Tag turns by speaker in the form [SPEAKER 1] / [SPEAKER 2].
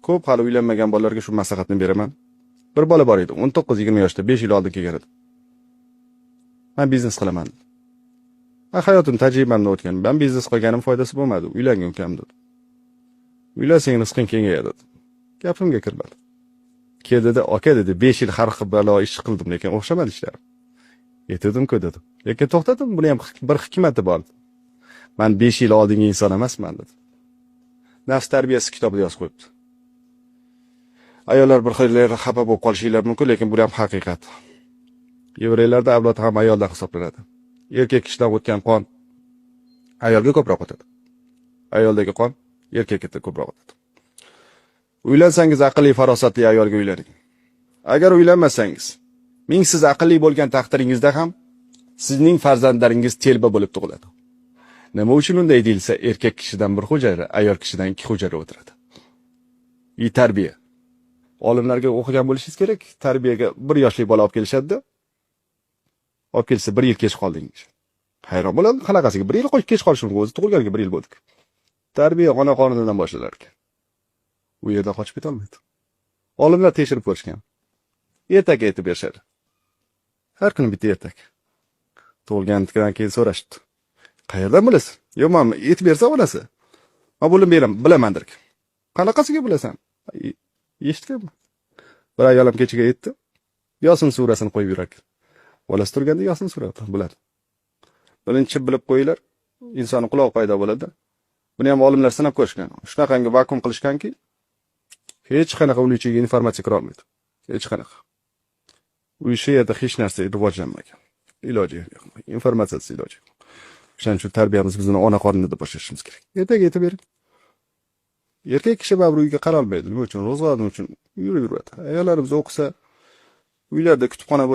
[SPEAKER 1] Ko'p hali uylanmagan bolalarga shu maslahatni beraman. Bir bola bor edi, 19-20 yoshda, 5 yil oldin kelgan edi. Men biznes qilaman. Men hayotim tajribamdan o'tgan. Men biznes qilganim foydasi bo'lmadi. Uylangan ukam dedi. Uylansang rizqing kengayadi. Gapimga kirmadi. Keldi, aka dedi, 5 yil har xil balo ish qildim, lekin o'xshamadi ishlar. Yetdim-ku dedim. Lekin to'xtadim, buni ham bir hikmati bor. Men 5 yil oldingi inson emasman dedi. Nafs tarbiyasi kitobida yozib qo'yibdi. Ayollar bir xillar xafa bo'lib qolishinglar mumkin, lekin bu ham haqiqat. Yevreylarda avlod ham ayoldan hisoblanadi. Erkak kishidan o'tgan qon ayolga ko'proq o'tadi. Ayoldagi qon erkakka ko'proq o'tadi. Uylansangiz aqlli, farosatli ayolga uylaning. Agar uylanmasangiz, mingsiz aqlli bo'lgan taqdiringizda ham sizning farzandlaringiz telba bo'lib tug'iladi. Nima uchun unday deyilsa, erkak kishidan bir hujra, ayol kishidan 2 hujra o'tiradi. Tarbiya. Olimlarga o'qigan bo'lishingiz kerak. Tarbiyaga 1 yoshli bola olib kelishadi-da. Olib kelsa 1 yil kech qoldingiz. Hayron bo'ladi, qanaqasiga 1 yil kech qolish mumkin, o'zi tug'ilganiga 1 yil bo'ldi. Tarbiya ona qornidan boshlanadi ekan. U yerda qochib keta olmaydi. Olimlar tekshirib ko'rishgan. Ertaga aytib berishadi. Har kuni bitta ertak. Tug'ilganidan keyin so'rashdi. Qayerdan bilasiz? Yo'q, men aytib bersa olasiz. Men buni bilaman derdi. Qanaqasiga bilasan? Eshitganman. Bir ayolim kechiga aytdi. Yosin surasini qo'yib yurar ekan. Bolasi turganda Yosin surasi bo'ladi. Birinchi bilib qo'yinglar, insonning quloq paydo bo'ladi. Buni ham olimlar sinab ko'rishgan. Shunaqangi vakuum qilishganki, hech qanaqa uning ichiga informatsiya kira olmaydi. Hech qanaqa. U yerda hech narsa rivojlanmagan. Iloji yo'q. Informatsiyasiz iloji yo'q. Shuning uchun tarbiyamiz bizni ona qornida boshlashimiz kerak. Ertaga aytib bering. Erkak kishi baribir uyga qara olmaydi. Nima uchun? Ro'zg'or uchun yurib yuradi. Ayollarimiz o'qisa, uylarda kutubxona bo'lsa